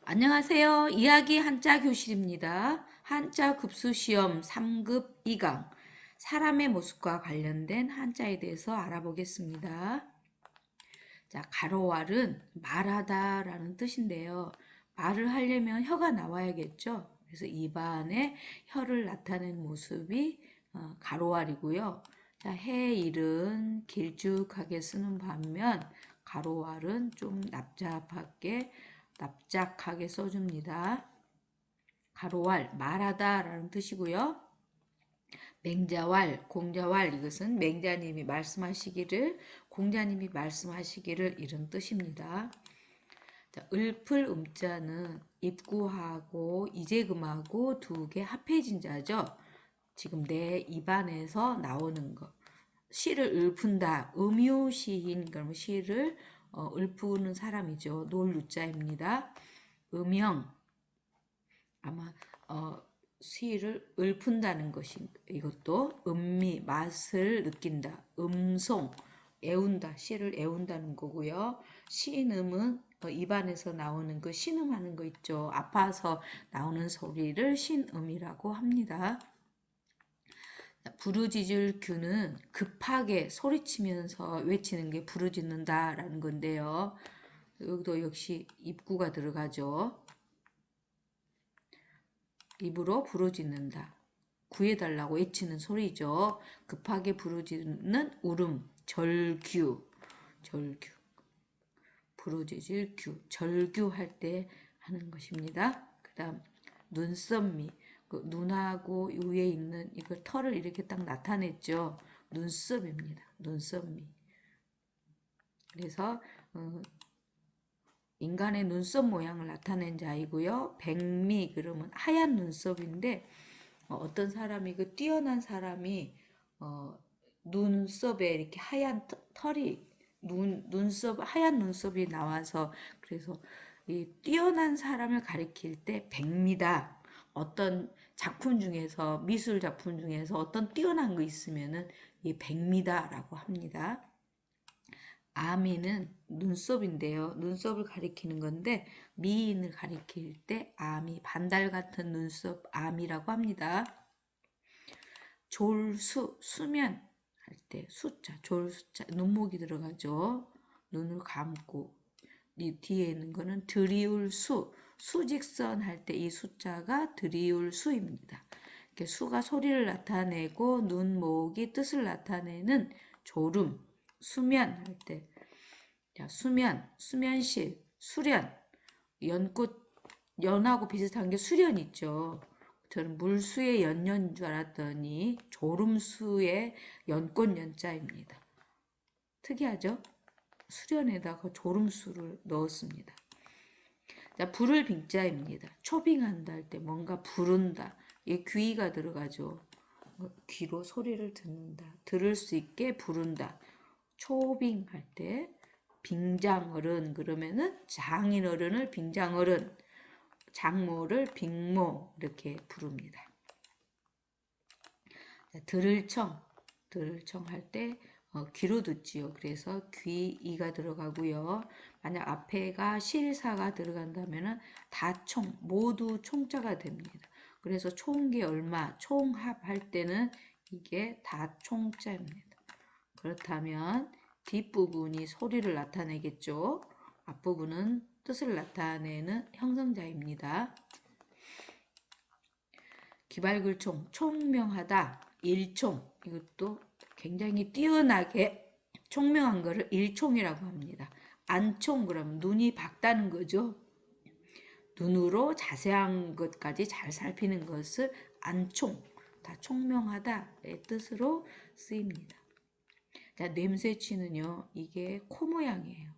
안녕하세요. 이야기 한자 교실입니다. 한자 급수 시험 3급 2강 사람의 모습과 관련된 한자에 대해서 알아보겠습니다. 자, 가로왈은 말하다라는 뜻인데요. 말을 하려면 혀가 나와야겠죠. 그래서 입안에 혀를 나타낸 모습이 가로왈이고요. 자, 해일은 길쭉하게 쓰는 반면 가로왈은 좀 납작하게 써줍니다. 가로왈 말하다라는 뜻이고요. 맹자왈, 공자왈 이것은 맹자님이 말씀하시기를, 공자님이 말씀하시기를 이런 뜻입니다. 자, 을풀 음자는 입구하고 이재금하고 두 개 합해진 자죠. 지금 내 입안에서 나오는 거. 시를 읊은다. 음유시인 그러면 시를 읊는 사람이죠. 놀유자입니다. 음영 아마 시를 읊은다는 것이 이것도 음미 맛을 느낀다. 음송 애운다. 시를 애운다는 거고요. 신음은 입안에서 나오는 그 신음하는 거 있죠. 아파서 나오는 소리를 신음이라고 합니다. 부르짖을 규는 급하게 소리치면서 외치는 게 부르짖는다라는 건데요. 여기도 역시 입구가 들어가죠. 입으로 부르짖는다. 구해달라고 외치는 소리죠. 급하게 부르짖는 울음, 절규. 부르짖을 규, 절규할 때 하는 것입니다. 그 다음 눈썹미, 그 눈하고 위에 있는 이걸 털을 이렇게 딱 나타냈죠. 눈썹입니다. 눈썹미. 그래서 인간의 눈썹 모양을 나타낸 자이고요. 백미 그러면 하얀 눈썹인데 어떤 사람이 그 뛰어난 사람이 눈썹에 이렇게 하얀 털이 눈썹 하얀 눈썹이 나와서 그래서 이 뛰어난 사람을 가리킬 때 백미다. 어떤 작품 중에서 미술 작품 중에서 어떤 뛰어난 거 있으면은 이 백미다라고 합니다. 아미는 눈썹인데요. 눈썹을 가리키는 건데 미인을 가리킬 때 아미, 반달 같은 눈썹 아미라고 합니다. 졸수, 수면 할 때 숫자, 졸수자, 눈목이 들어가죠. 눈을 감고 이 뒤에 있는 거는 드리울 수, 수직선 할 때 이 숫자가 드리울 수입니다. 이렇게 수가 소리를 나타내고 눈목이 뜻을 나타내는 졸음, 수면 할 때, 자, 수면, 수면실, 수련, 연꽃, 연하고 비슷한 게 수련 있죠. 저는 물수의 연년인 줄 알았더니 졸음수의 연꽃 연자입니다. 특이하죠? 수련에다가 졸음수를 넣었습니다. 자, 불을 빙자입니다. 초빙한다 할 때 뭔가 부른다. 이 귀가 들어가죠. 귀로 소리를 듣는다. 들을 수 있게 부른다. 초빙할 때 빙장어른 그러면은 장인어른을 빙장어른, 장모를 빙모 이렇게 부릅니다. 자, 들을청 할 때 귀로 듣지요. 그래서 귀이가 들어가고요. 만약 앞에가 실사가 들어간다면은 다총 모두 총자가 됩니다. 그래서 총계 얼마 총합 할 때는 이게 다 총자입니다. 그렇다면 뒷부분이 소리를 나타내겠죠. 앞부분은 뜻을 나타내는 형성자입니다. 기발글총, 총명하다, 일총. 이것도 굉장히 뛰어나게 총명한 거를 일총이라고 합니다. 안총 그러면 눈이 밝다는 거죠. 눈으로 자세한 것까지 잘 살피는 것을 안총, 다 총명하다의 뜻으로 쓰입니다. 자, 냄새치는요, 이게 코 모양이에요.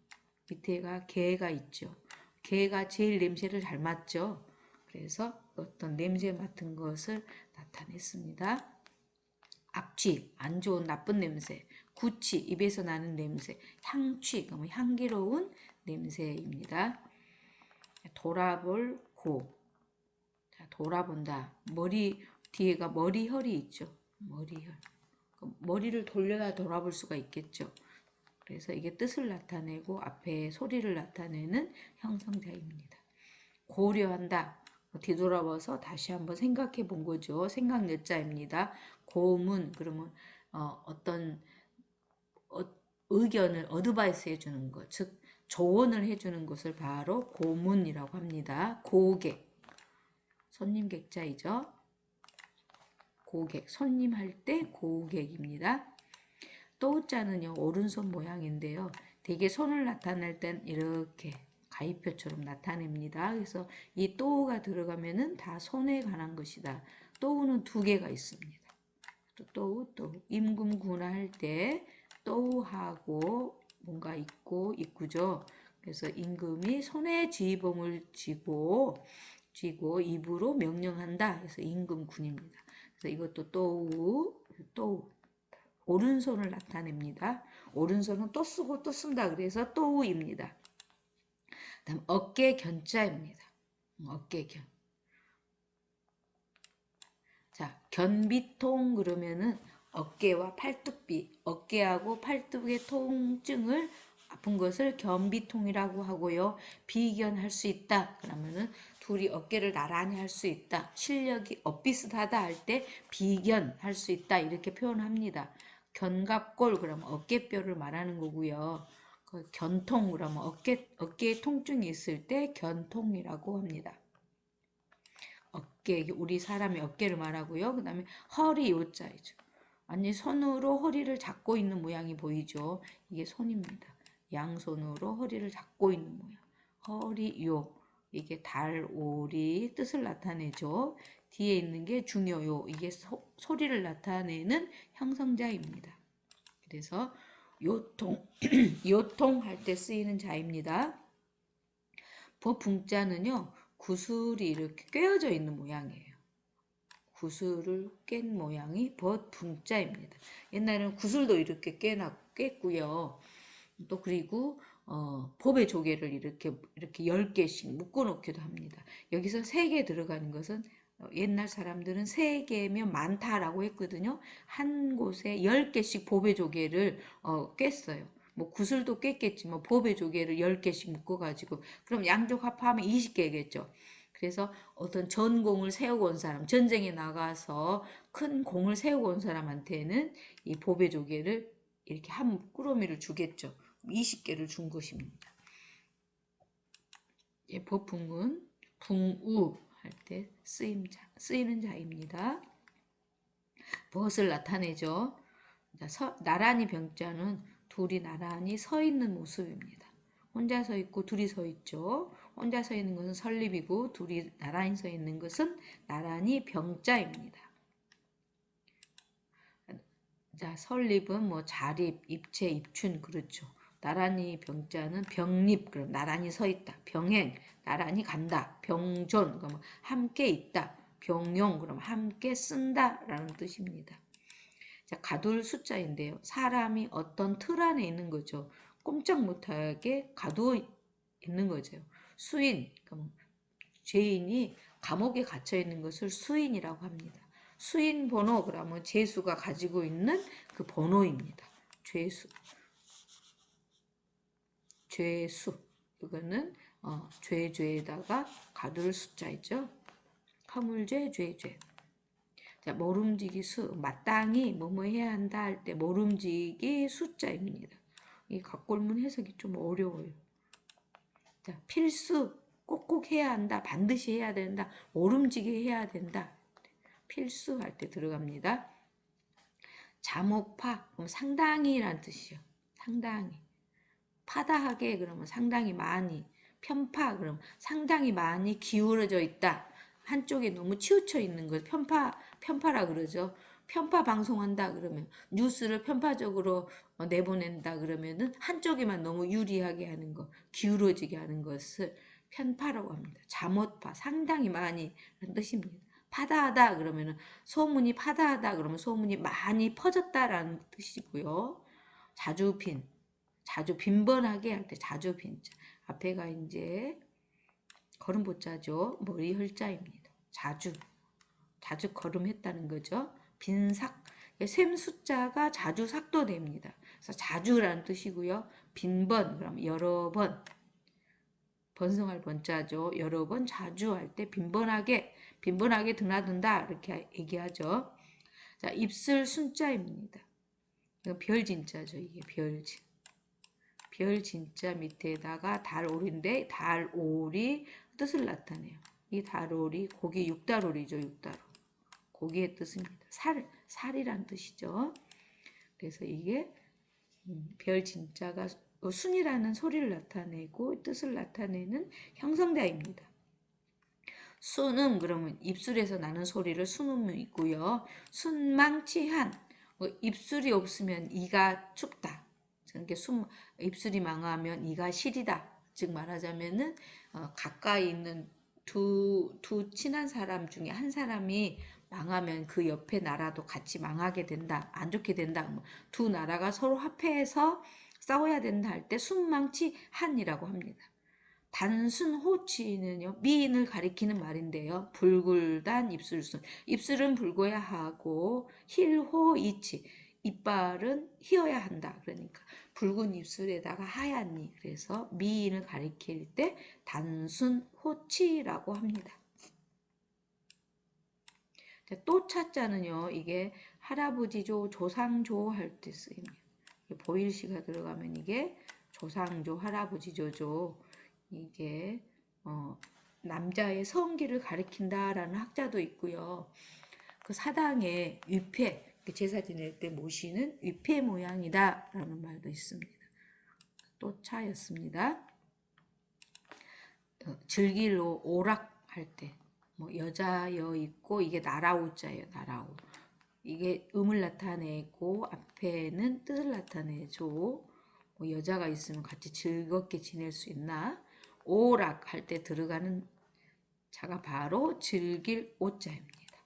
밑에가 개가 있죠. 개가 제일 냄새를 잘 맡죠. 그래서 어떤 냄새 맡은 것을 나타냈습니다. 악취, 안 좋은 나쁜 냄새. 구취, 입에서 나는 냄새. 향취, 그러면 향기로운 냄새입니다. 돌아볼 고. 자, 돌아본다. 머리 뒤에가 머리혈이 있죠. 머리혈. 머리를 돌려야 돌아볼 수가 있겠죠. 그래서 이게 뜻을 나타내고 앞에 소리를 나타내는 형성자입니다. 고려한다. 뒤돌아봐서 다시 한번 생각해 본 거죠. 생각여자입니다. 고문 그러면 어떤 의견을 어드바이스 해주는 것, 즉 조언을 해주는 것을 바로 고문이라고 합니다. 고객, 손님 객자이죠. 고객, 손님 할 때 고객입니다. 또자는요 오른손 모양인데요. 되게 손을 나타낼 땐 이렇게 가위표처럼 나타냅니다. 그래서 이 또우가 들어가면은 다 손에 관한 것이다. 또우는 두 개가 있습니다. 또우 임금구나 할 때 또우하고 뭔가 있고 있구죠. 그래서 임금이 손에 지휘봉을 쥐고 입으로 명령한다. 그래서 임금군입니다. 그래서 이것도 또우 오른손을 나타냅니다. 오른손은 또 쓰고 또 쓴다. 그래서 또우입니다. 다음 어깨 견자입니다. 어깨견. 자, 견비통 그러면은 어깨와 팔뚝비, 어깨하고 팔뚝의 통증을 아픈 것을 견비통이라고 하고요. 비견할 수 있다. 그러면은 둘이 어깨를 나란히 할 수 있다. 실력이 엇비슷하다 할 때 비견할 수 있다. 이렇게 표현합니다. 견갑골 그러면 어깨뼈를 말하는 거고요. 견통 그러면 어깨에 통증이 있을 때 견통이라고 합니다. 어깨, 우리 사람의 어깨를 말하고요. 그 다음에 허리 요자이죠. 아니 손으로 허리를 잡고 있는 모양이 보이죠. 이게 손입니다. 양손으로 허리를 잡고 있는 모양. 허리 요. 이게 달오리 뜻을 나타내죠. 뒤에 있는 게 중요요. 이게 소리를 나타내는 형성자입니다. 그래서 요통, 요통할 때 쓰이는 자입니다. 법붕자는요. 구슬이 이렇게 꿰어져 있는 모양이에요. 구슬을 깬 모양이 법붕자입니다. 옛날에는 구슬도 이렇게 꿰고요. 또 그리고 법의 조개를 이렇게 10개씩 묶어 놓기도 합니다. 여기서 3개 들어가는 것은 옛날 사람들은 3개면 많다라고 했거든요. 한 곳에 10개씩 법의 조개를 깼어요. 뭐 구슬도 깼겠지만 법의 조개를 10개씩 묶어가지고 그럼 양쪽 합하면 20개겠죠. 그래서 어떤 전공을 세우고 온 사람, 전쟁에 나가서 큰 공을 세우고 온 사람한테는 이 법의 조개를 이렇게 한 꾸러미를 주겠죠. 20개를 준 것입니다. 예, 법붕은 붕우 할 때 쓰이는 자입니다. 벗을 나타내죠. 나란히 병자는 둘이 나란히 서 있는 모습입니다. 혼자 서 있고 둘이 서 있죠. 혼자 서 있는 것은 설립이고 둘이 나란히 서 있는 것은 나란히 병자입니다. 자, 설립은 뭐 자립, 입체, 입춘 그렇죠. 나란히 병자는 병립, 그럼 나란히 서 있다. 병행, 나란히 간다. 병존, 그럼 함께 있다. 병용, 그럼 함께 쓴다라는 뜻입니다. 자, 가둘 숫자인데요. 사람이 어떤 틀 안에 있는 거죠. 꼼짝 못하게 가두어 있는 거죠. 수인, 그럼 죄인이 감옥에 갇혀 있는 것을 수인이라고 합니다. 수인 번호 그러면 죄수가 가지고 있는 그 번호입니다. 죄수 이거는 죄에다가 가둘 숫자이죠. 화물죄, 죄. 자, 모름지기 수 마땅히 뭐뭐 해야 한다 할 때 모름지기 숫자입니다. 이 각골문 해석이 좀 어려워요. 자, 필수 꼭꼭 해야 한다, 반드시 해야 된다, 모름지기 해야 된다. 필수할 때 들어갑니다. 자목파 그럼 상당히란 뜻이요. 상당히. 파다하게 그러면 상당히 많이. 편파 그러면 상당히 많이 기울어져 있다. 한쪽에 너무 치우쳐 있는 것 편파라 그러죠. 편파 방송한다 그러면 뉴스를 편파적으로 내보낸다 그러면은 한쪽에만 너무 유리하게 하는 것, 기울어지게 하는 것을 편파라고 합니다. 자못파 상당히 많이 라는 뜻입니다. 파다하다 그러면은 소문이 파다하다 그러면 소문이 많이 퍼졌다라는 뜻이고요. 자주 빈번하게 할 때 자주 빈자 앞에가 이제 걸음보자죠. 머리 헐자입니다. 자주 걸음했다는 거죠. 빈삭 셈 숫자가 자주 삭도됩니다. 그래서 자주라는 뜻이고요. 빈번 그럼 여러 번 번성할 번자죠. 여러 번 자주 할 때 빈번하게 드나든다 이렇게 얘기하죠. 자, 입술 순자입니다. 이거 별진자죠. 이게 별진. 별진자 밑에다가 달오리인데 달오리 뜻을 나타내요. 이 달오리 고기 육달오리죠. 육달오. 고기의 뜻입니다. 살이란 뜻이죠. 그래서 이게 별진자가 순이라는 소리를 나타내고 뜻을 나타내는 형성자입니다. 순음 그러면 입술에서 나는 소리를 순음이고요. 순망치한 입술이 없으면 이가 춥다. 그러니까 입술이 망하면 이가 시리다. 즉 말하자면은 가까이 있는 두 친한 사람 중에 한 사람이 망하면 그 옆에 나라도 같이 망하게 된다. 안 좋게 된다. 두 나라가 서로 합해서 싸워야 된다 할 때 순망치한이라고 합니다. 단순 호치는요, 미인을 가리키는 말인데요. 불굴단 입술순. 입술은 붉어야 하고, 힐호이치. 이빨은 휘어야 한다. 그러니까 붉은 입술에다가 하얀 이. 그래서 미인을 가리킬 때 단순 호치라고 합니다. 또 차자는요, 이게 할아버지조, 조상조 할 때 쓰입니다. 보일시가 들어가면 이게 조상조, 할아버지조죠. 이게 남자의 성기를 가리킨다라는 학자도 있고요. 그 사당에 위패, 제사 지낼 때 모시는 위패 모양이다라는 말도 있습니다. 또 차였습니다. 즐길로 오락할 때 여자여 있고 이게 나라오자예요. 나라오. 이게 음을 나타내고 앞에는 뜻을 나타내죠. 여자가 있으면 같이 즐겁게 지낼 수 있나? 오락 할 때 들어가는 자가 바로 즐길 오자입니다.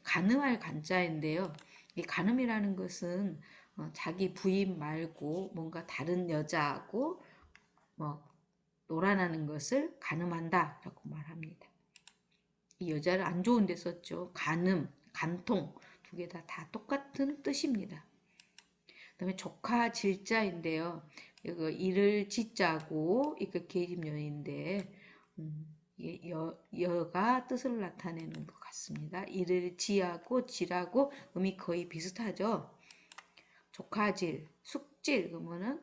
간음할 간자인데요. 이 간음이라는 것은 자기 부인 말고 뭔가 다른 여자하고 놀아나는 것을 간음한다라고 말합니다. 이 여자를 안 좋은 데 썼죠. 간음, 간통 두 개 다 똑같은 뜻입니다. 그다음에 조카 질자인데요. 이거 이를 지자고 이거 계집년인데 여가 뜻을 나타내는 것 같습니다. 이를 지하고 지라고 음이 거의 비슷하죠. 조카질, 숙질 그러면은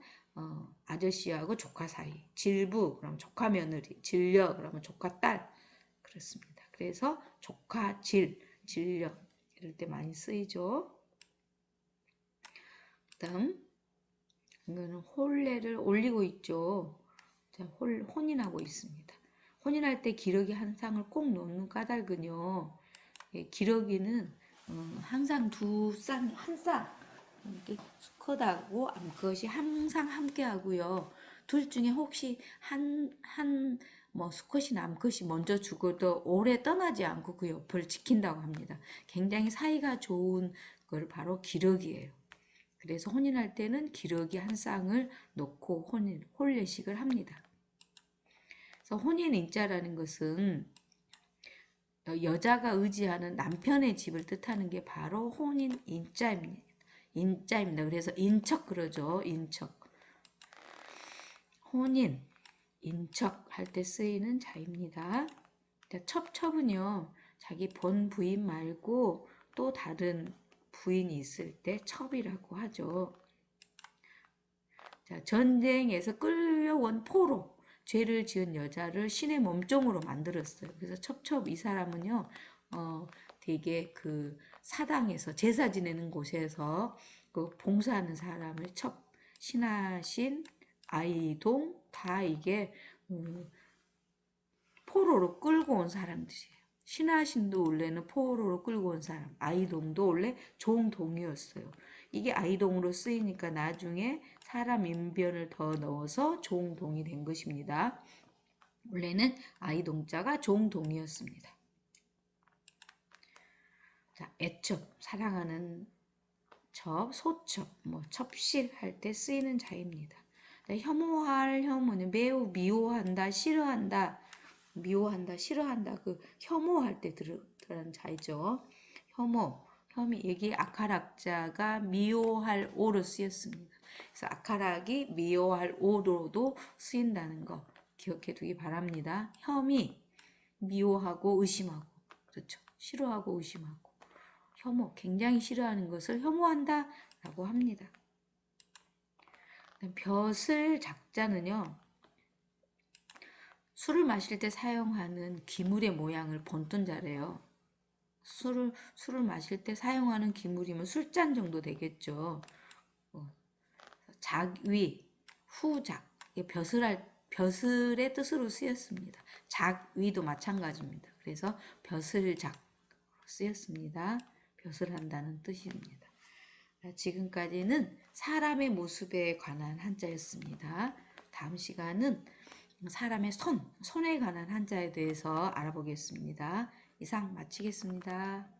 아저씨하고 조카 사이, 질부 그러면 조카 며느리, 질려 그러면 조카 딸 그렇습니다. 그래서 조카질, 질려 이럴 때 많이 쓰이죠. 그다음 이거는 혼례를 올리고 있죠. 자, 혼인하고 있습니다. 혼인할 때 기러기 한 쌍을 꼭 놓는 까닭은요. 기러기는 항상 한 쌍 이렇게 수컷하고 암컷이 항상 함께 하고요. 둘 중에 혹시 수컷이나 암컷이 먼저 죽어도 오래 떠나지 않고 그 옆을 지킨다고 합니다. 굉장히 사이가 좋은 걸 바로 기러기예요. 그래서 혼인할 때는 기러기 한 쌍을 놓고 혼례식을 합니다. 그래서 혼인인자라는 것은 여자가 의지하는 남편의 집을 뜻하는 게 바로 혼인인자입니다. 인자입니다. 그래서 인척 그러죠. 인척. 혼인, 인척 할 때 쓰이는 자입니다. 자, 첩은요. 자기 본 부인 말고 또 다른 부인이 있을 때 첩이라고 하죠. 자, 전쟁에서 끌려온 포로 죄를 지은 여자를 신의 몸종으로 만들었어요. 그래서 첩 이 사람은요, 되게 그 사당에서 제사 지내는 곳에서 그 봉사하는 사람을 신하신, 아이동 다 이게 포로로 끌고 온 사람들이에요. 신하신도 원래는 포로로 끌고 온 사람, 아이동도 원래 종동이었어요. 이게 아이동으로 쓰이니까 나중에 사람 인변을 더 넣어서 종동이 된 것입니다. 원래는 아이동자가 종동이었습니다. 자, 애첩, 사랑하는 첩, 소첩, 첩실 할 때 쓰이는 자입니다. 자, 혐오할 혐오는 매우 미워한다, 싫어한다, 싫어한다, 그 혐오할 때 들어가는 자이죠. 혐이 여기 아카락자가 미워할 오로 쓰였습니다. 그래서 아카락이 미워할 오로도 쓰인다는 거 기억해 두기 바랍니다. 혐의, 미워하고 의심하고, 그렇죠. 싫어하고 의심하고, 혐오, 굉장히 싫어하는 것을 혐오한다 라고 합니다. 벼슬 작자는요, 술을 마실 때 사용하는 기물의 모양을 본뜬 자래요. 술을 마실 때 사용하는 기물이면 술잔 정도 되겠죠. 작위, 후작, 벼슬의 뜻으로 쓰였습니다. 작위도 마찬가지입니다. 그래서 벼슬작 쓰였습니다. 벼슬한다는 뜻입니다. 지금까지는 사람의 모습에 관한 한자였습니다. 다음 시간은 사람의 손에 관한 한자에 대해서 알아보겠습니다. 이상 마치겠습니다.